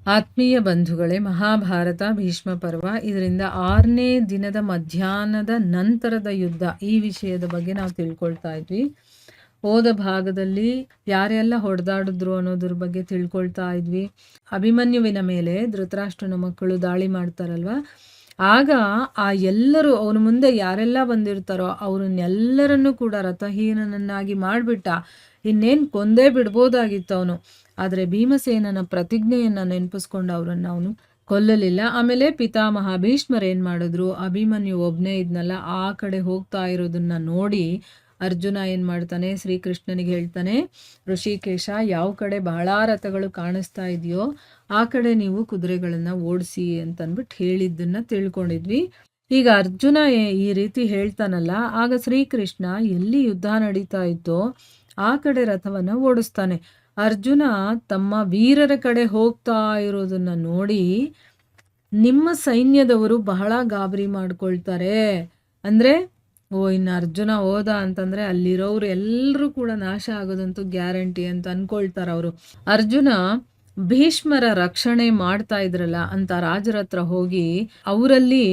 ಆತ್ಮೀಯ ಬಂಧುಗಳೇ, ಮಹಾಭಾರತ ಭೀಷ್ಮ ಪರ್ವ ಇದರಿಂದ 6ನೇ ದಿನದ ಮಧ್ಯಾಹ್ನದ ನಂತರದ ಯುದ್ಧ ಈ ವಿಷಯದ ಬಗ್ಗೆ ನಾವು ತಿಳ್ಕೊಳ್ತಾ ಇದ್ವಿ. ಹೋದ ಭಾಗದಲ್ಲಿ ಯಾರೆಲ್ಲ ಹೊಡೆದಾಡಿದ್ರು ಅನ್ನೋದ್ರ ಬಗ್ಗೆ ತಿಳ್ಕೊಳ್ತಾ ಇದ್ವಿ. ಅಭಿಮನ್ಯುವಿನ ಮೇಲೆ ಧೃತರಾಷ್ಟ್ರನ ಮಕ್ಕಳು ದಾಳಿ ಮಾಡ್ತಾರಲ್ವ, ಆಗ ಆ ಎಲ್ಲರೂ ಅವನ ಮುಂದೆ ಯಾರೆಲ್ಲ ಬಂದಿರ್ತಾರೋ ಅವ್ರನ್ನೆಲ್ಲರನ್ನೂ ಕೂಡ ರಥಹೀನನನ್ನಾಗಿ ಮಾಡಿಬಿಟ್ಟ. ಇನ್ನೇನು ಕೊಂದೇ ಬಿಡ್ಬೋದಾಗಿತ್ತು ಅವನು. ಆದರೆ ಭೀಮಸೇನನ ಪ್ರತಿಜ್ಞೆಯನ್ನು ನೆನಪಿಸ್ಕೊಂಡು ಅವನು ಕೊಲ್ಲಲಿಲ್ಲ. ಆಮೇಲೆ ಪಿತಾಮಹ ಭೀಷ್ಮರು ಏನು ಮಾಡಿದ್ರು, ಅಭಿಮನ್ಯು ಒಬ್ಬನೇ ಇದ್ನಲ್ಲ, ಆ ಕಡೆ ಹೋಗ್ತಾ ಇರೋದನ್ನ ನೋಡಿ ಅರ್ಜುನ ಏನು ಮಾಡ್ತಾನೆ, ಶ್ರೀಕೃಷ್ಣನಿಗೆ ಹೇಳ್ತಾನೆ, ಋಷಿಕೇಶ ಯಾವ ಕಡೆ ಬಹಳ ರಥಗಳು ಕಾಣಿಸ್ತಾ ಇದೆಯೋ ಆ ಕಡೆ ನೀವು ಕುದುರೆಗಳನ್ನು ಓಡಿಸಿ ಅಂತಂದ್ಬಿಟ್ಟು ಹೇಳಿದ್ದನ್ನು ತಿಳ್ಕೊಂಡಿದ್ವಿ. ಈಗ ಅರ್ಜುನ ಈ ರೀತಿ ಹೇಳ್ತಾನಲ್ಲ, ಆಗ ಶ್ರೀಕೃಷ್ಣ ಎಲ್ಲಿ ಯುದ್ಧ ನಡೀತಾ ಇತ್ತೋ ಆ ಕಡೆ ರಥವನ್ನು ಓಡಿಸ್ತಾನೆ. ಅರ್ಜುನ ತಮ್ಮ ವೀರರ ಕಡೆ ಹೋಗ್ತಾ ಇರೋದನ್ನ ನೋಡಿ ನಿಮ್ಮ ಸೈನ್ಯದವರು ಬಹಳ ಗಾಬರಿ ಮಾಡ್ಕೊಳ್ತಾರೆ. ಅಂದರೆ ಇನ್ನು ಅರ್ಜುನ ಹೋದ ಅಂತಂದರೆ ಅಲ್ಲಿರೋರು ಎಲ್ಲರೂ ಕೂಡ ನಾಶ ಆಗೋದಂತೂ ಗ್ಯಾರಂಟಿ ಅಂತ ಅಂದ್ಕೊಳ್ತಾರೆ ಅವರು. ಅರ್ಜುನ ಭೀಷ್ಮರ ರಕ್ಷಣೆ ಮಾಡ್ತಾ ಇದ್ರಲ್ಲ ಅಂತ ರಾಜರ ಹತ್ರ ಹೋಗಿ ಅವರಲ್ಲಿ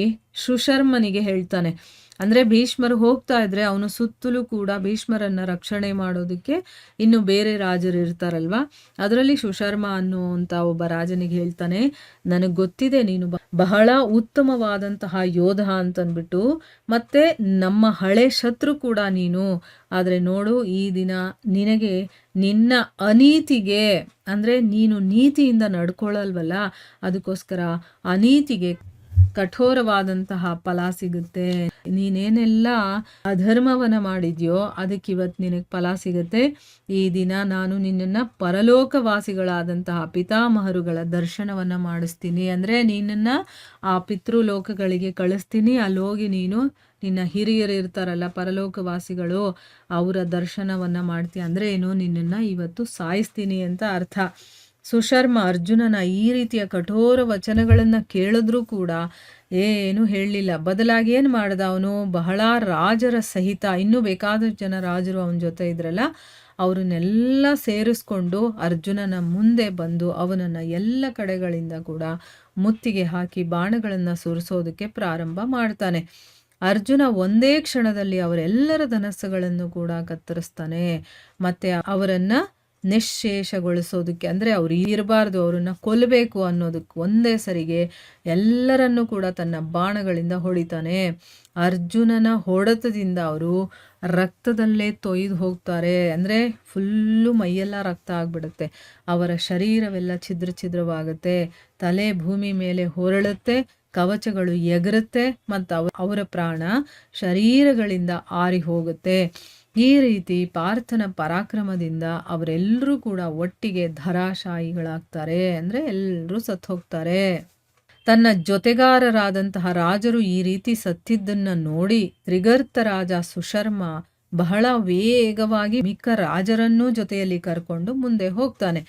ಸುಶರ್ಮನಿಗೆ ಹೇಳ್ತಾನೆ. ಅಂದರೆ ಭೀಷ್ಮರು ಹೋಗ್ತಾ ಇದ್ರೆ ಅವನು ಸುತ್ತಲೂ ಕೂಡ ಭೀಷ್ಮರನ್ನ ರಕ್ಷಣೆ ಮಾಡೋದಕ್ಕೆ ಇನ್ನು ಬೇರೆ ರಾಜರು ಇರ್ತಾರಲ್ವ, ಅದರಲ್ಲಿ ಸುಶರ್ಮ ಅನ್ನುವಂಥ ಒಬ್ಬ ರಾಜನಿಗೆ ಹೇಳ್ತಾನೆ, ನನಗೆ ಗೊತ್ತಿದೆ ನೀನು ಬಹಳ ಉತ್ತಮವಾದಂತಹ ಯೋಧ ಅಂತಂದ್ಬಿಟ್ಟು, ಮತ್ತೆ ನಮ್ಮ ಹಳೆ ಶತ್ರು ಕೂಡ ನೀನು. ಆದರೆ ನೋಡು, ಈ ದಿನ ನಿನಗೆ ನಿನ್ನ ಅನೀತಿಗೆ, ಅಂದರೆ ನೀನು ನೀತಿಯಿಂದ ನಡ್ಕೊಳ್ಳಲ್ವಲ್ಲ, ಅದಕ್ಕೋಸ್ಕರ ಅನೀತಿಗೆ ಕಠೋರವಾದಂತಹ ಫಲ ಸಿಗುತ್ತೆ. ನೀನೇನೆಲ್ಲ ಅಧರ್ಮವನ್ನ ಮಾಡಿದ್ಯೋ ಅದಕ್ಕೆ ಇವತ್ತು ನಿನಗೆ ಫಲ ಸಿಗುತ್ತೆ. ಈ ದಿನ ನಾನು ನಿನ್ನನ್ನು ಪರಲೋಕವಾಸಿಗಳಾದಂತಹ ಪಿತಾಮಹರುಗಳ ದರ್ಶನವನ್ನು ಮಾಡಿಸ್ತೀನಿ. ಅಂದರೆ ನಿನ್ನನ್ನು ಆ ಪಿತೃಲೋಕಗಳಿಗೆ ಕಳಿಸ್ತೀನಿ. ಅಲ್ಲಿ ಹೋಗಿ ನೀನು ನಿನ್ನ ಹಿರಿಯರು ಇರ್ತಾರಲ್ಲ ಪರಲೋಕವಾಸಿಗಳು, ಅವರ ದರ್ಶನವನ್ನು ಮಾಡ್ತೀಯ. ಅಂದರೆ ಏನು, ನಿನ್ನನ್ನು ಇವತ್ತು ಸಾಯಿಸ್ತೀನಿ ಅಂತ ಅರ್ಥ. ಸುಶರ್ಮ ಅರ್ಜುನನ ಈ ರೀತಿಯ ಕಠೋರ ವಚನಗಳನ್ನು ಕೇಳಿದ್ರೂ ಕೂಡ ಏನು ಹೇಳಲಿಲ್ಲ. ಬದಲಾಗಿ ಏನು ಮಾಡ್ದ ಅವನು, ಬಹಳ ರಾಜರ ಸಹಿತ ಇನ್ನೂ ಬೇಕಾದಷ್ಟು ಜನ ರಾಜರು ಅವನ ಜೊತೆ ಇದ್ರಲ್ಲ, ಅವ್ರನ್ನೆಲ್ಲ ಸೇರಿಸ್ಕೊಂಡು ಅರ್ಜುನನ ಮುಂದೆ ಬಂದು ಅವನನ್ನು ಎಲ್ಲ ಕಡೆಗಳಿಂದ ಕೂಡ ಮುತ್ತಿಗೆ ಹಾಕಿ ಬಾಣಗಳನ್ನು ಸುರಿಸೋದಕ್ಕೆ ಪ್ರಾರಂಭ ಮಾಡ್ತಾನೆ. ಅರ್ಜುನ ಒಂದೇ ಕ್ಷಣದಲ್ಲಿ ಅವರೆಲ್ಲರ ಧನಸ್ಸುಗಳನ್ನು ಕೂಡ ಕತ್ತರಿಸ್ತಾನೆ. ಮತ್ತು ಅವರನ್ನು ನಿಶ್ಶೇಷಗೊಳಿಸೋದಕ್ಕೆ, ಅಂದರೆ ಅವ್ರು ಇರಬಾರ್ದು, ಅವರನ್ನು ಕೊಲ್ಲಬೇಕು ಅನ್ನೋದಕ್ಕೆ ಒಂದೇ ಸರಿಗೆ ಎಲ್ಲರನ್ನೂ ಕೂಡ ತನ್ನ ಬಾಣಗಳಿಂದ ಹೊಡಿತಾನೆ. ಅರ್ಜುನನ ಹೊಡೆತದಿಂದ ಅವರು ರಕ್ತದಲ್ಲೇ ತೊಯ್ದು ಹೋಗ್ತಾರೆ. ಅಂದರೆ ಫುಲ್ಲು ಮೈಯೆಲ್ಲ ರಕ್ತ ಆಗಿಬಿಡುತ್ತೆ. ಅವರ ಶರೀರವೆಲ್ಲ ಛಿದ್ರವಾಗುತ್ತೆ, ತಲೆ ಭೂಮಿ ಮೇಲೆ ಹೊರಳುತ್ತೆ, ಕವಚಗಳು ಎಗರುತ್ತೆ, ಮತ್ತು ಅವರ ಪ್ರಾಣ ಶರೀರಗಳಿಂದ ಆರಿ ಹೋಗುತ್ತೆ. ಈ ರೀತಿ ಪಾರ್ಥನ ಪರಾಕ್ರಮದಿಂದ ಅವರೆಲ್ಲರೂ ಕೂಡ ಒಟ್ಟಿಗೆ ಧರಾಶಾಯಿಗಳಾಗ್ತಾರೆ. ಅಂದರೆ ಎಲ್ಲರೂ ಸತ್ತು ಹೋಗ್ತಾರೆ. ತನ್ನ ಜೊತೆಗಾರರಾದಂತಹ ರಾಜರು ಈ ರೀತಿ ಸತ್ತಿದ್ದನ್ನು ನೋಡಿ ತ್ರಿಗರ್ತ ರಾಜ ಸುಶರ್ಮ ಬಹಳ ವೇಗವಾಗಿ ಮಿಕ್ಕ ರಾಜರನ್ನೂ ಜೊತೆಯಲ್ಲಿ ಕರ್ಕೊಂಡು ಮುಂದೆ ಹೋಗ್ತಾನೆ.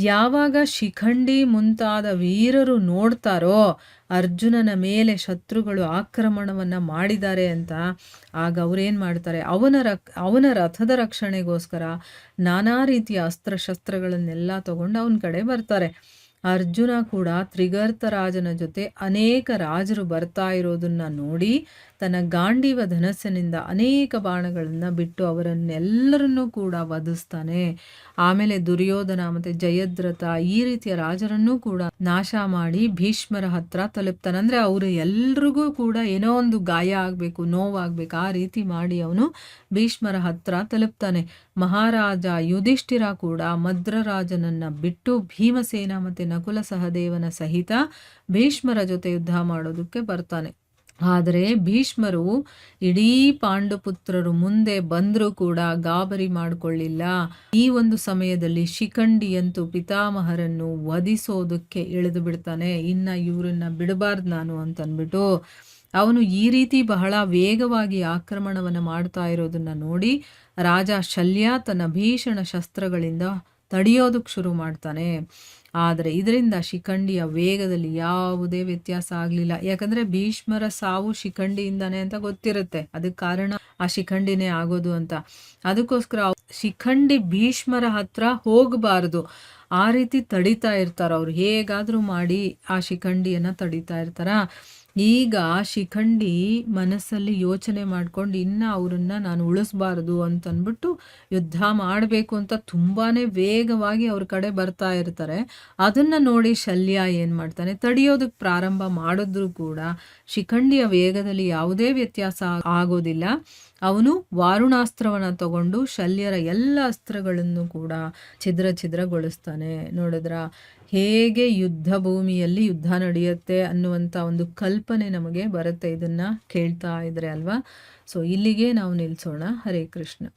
ಯಾವಾಗ ಶಿಖಂಡಿ ಮುಂತಾದ ವೀರರು ನೋಡ್ತಾರೋ ಅರ್ಜುನನ ಮೇಲೆ ಶತ್ರುಗಳು ಆಕ್ರಮಣವನ್ನು ಮಾಡಿದ್ದಾರೆ ಅಂತ, ಆಗ ಅವ್ರೇನು ಮಾಡ್ತಾರೆ, ಅವನ ರಥದ ರಕ್ಷಣೆಗೋಸ್ಕರ ನಾನಾ ರೀತಿಯ ಅಸ್ತ್ರಶಸ್ತ್ರಗಳನ್ನೆಲ್ಲ ತಗೊಂಡು ಅವನ ಕಡೆ ಬರ್ತಾರೆ. ಅರ್ಜುನ ಕೂಡ ತ್ರಿಗರ್ತ ರಾಜನ ಜೊತೆ ಅನೇಕ ರಾಜರು ಬರ್ತಾ ಇರೋದನ್ನ ನೋಡಿ ತನ್ನ ಗಾಂಡೀವ ಧನಸ್ಸಿನಿಂದ ಅನೇಕ ಬಾಣಗಳನ್ನು ಬಿಟ್ಟು ಅವರನ್ನೆಲ್ಲರನ್ನೂ ಕೂಡ ವಧಿಸ್ತಾನೆ. ಆಮೇಲೆ ದುರ್ಯೋಧನ ಮತ್ತು ಜಯದ್ರಥ ಈ ರೀತಿಯ ರಾಜರನ್ನೂ ಕೂಡ ನಾಶ ಮಾಡಿ ಭೀಷ್ಮರ ಹತ್ರ ತಲುಪ್ತಾನೆ. ಅಂದರೆ ಅವರು ಎಲ್ರಿಗೂ ಕೂಡ ಏನೋ ಒಂದು ಗಾಯ ಆಗಬೇಕು, ನೋವಾಗಬೇಕು, ಆ ರೀತಿ ಮಾಡಿ ಅವನು ಭೀಷ್ಮರ ಹತ್ರ ತಲುಪ್ತಾನೆ. ಮಹಾರಾಜ ಯುಧಿಷ್ಠಿರ ಕೂಡ ಮದ್ರರಾಜನನ್ನು ಬಿಟ್ಟು ಭೀಮಸೇನ ಮತ್ತು ನಕುಲ ಸಹದೇವನ ಸಹಿತ ಭೀಷ್ಮರ ಜೊತೆ ಯುದ್ಧ ಮಾಡೋದಕ್ಕೆ ಬರ್ತಾನೆ. ಆದರೆ ಭೀಷ್ಮರು ಇಡೀ ಪಾಂಡುಪುತ್ರರು ಮುಂದೆ ಬಂದರೂ ಕೂಡ ಗಾಬರಿ ಮಾಡಿಕೊಳ್ಳಿಲ್ಲ. ಈ ಒಂದು ಸಮಯದಲ್ಲಿ ಶಿಖಂಡಿಯಂತೂ ಪಿತಾಮಹರನ್ನು ವಧಿಸೋದಕ್ಕೆ ಇಳಿದು ಬಿಡ್ತಾನೆ. ಇನ್ನು ಇವರನ್ನ ಬಿಡಬಾರ್ದು ನಾನು ಅಂತಂದ್ಬಿಟ್ಟು ಅವನು ಈ ರೀತಿ ಬಹಳ ವೇಗವಾಗಿ ಆಕ್ರಮಣವನ್ನು ಮಾಡ್ತಾ ಇರೋದನ್ನು ನೋಡಿ ರಾಜ ಶಲ್ಯ ತನ್ನ ಭೀಷಣ ಶಸ್ತ್ರಗಳಿಂದ ತಡೆಯೋದಕ್ಕೆ ಶುರು ಮಾಡ್ತಾನೆ. ಆದರೆ ಇದರಿಂದ ಶಿಖಂಡಿಯ ವೇಗದಲ್ಲಿ ಯಾವುದೇ ವ್ಯತ್ಯಾಸ ಆಗಲಿಲ್ಲ. ಯಾಕಂದರೆ ಭೀಷ್ಮರ ಸಾವು ಶಿಖಂಡಿಯಿಂದಾನೆ ಅಂತ ಗೊತ್ತಿರುತ್ತೆ. ಅದಕ್ಕೆ ಕಾರಣ ಆ ಶಿಖಂಡಿನೇ ಆಗೋದು ಅಂತ. ಅದಕ್ಕೋಸ್ಕರ ಶಿಖಂಡಿ ಭೀಷ್ಮರ ಹತ್ರ ಹೋಗಬಾರ್ದು, ಆ ರೀತಿ ತಡಿತಾ ಇರ್ತಾರೆ ಅವ್ರು. ಹೇಗಾದರೂ ಮಾಡಿ ಆ ಶಿಖಂಡಿಯನ್ನು ತಡಿತಾ ಇರ್ತಾರ. ಈಗ ಶಿಖಂಡಿ ಮನಸ್ಸಲ್ಲಿ ಯೋಚನೆ ಮಾಡ್ಕೊಂಡು ಇನ್ನು ಅವರನ್ನು ನಾನು ಉಳಿಸ್ಬಾರ್ದು ಅಂತಂದ್ಬಿಟ್ಟು ಯುದ್ಧ ಮಾಡಬೇಕು ಅಂತ ತುಂಬಾ ವೇಗವಾಗಿ ಅವ್ರ ಕಡೆ ಬರ್ತಾ ಇರ್ತಾರೆ. ಅದನ್ನು ನೋಡಿ ಶಲ್ಯ ಏನು ಮಾಡ್ತಾನೆ, ತಡಿಯೋದಕ್ಕೆ ಪ್ರಾರಂಭ ಮಾಡಿದ್ರೂ ಕೂಡ ಶಿಖಂಡಿಯ ವೇಗದಲ್ಲಿ ಯಾವುದೇ ವ್ಯತ್ಯಾಸ ಆಗೋದಿಲ್ಲ. ಅವನು ವಾರುಣಾಸ್ತ್ರವನ್ನು ತಗೊಂಡು ಶಲ್ಯರ ಎಲ್ಲ ಅಸ್ತ್ರಗಳನ್ನು ಕೂಡ ಛಿದ್ರಗೊಳಿಸ್ತಾನೆ. ನೋಡಿದ್ರ ಹೇಗೆ ಯುದ್ಧ ಭೂಮಿಯಲ್ಲಿ ಯುದ್ಧ ನಡೆಯುತ್ತೆ ಅನ್ನುವಂಥ ಒಂದು ಕಲ್ಪನೆ ನಮಗೆ ಬರುತ್ತೆ ಇದನ್ನು ಕೇಳ್ತಾ ಇದ್ರೆ ಅಲ್ವಾ. ಸೊ ಇಲ್ಲಿಗೆ ನಾವು ನಿಲ್ಲಿಸೋಣ. ಹರೇ ಕೃಷ್ಣ.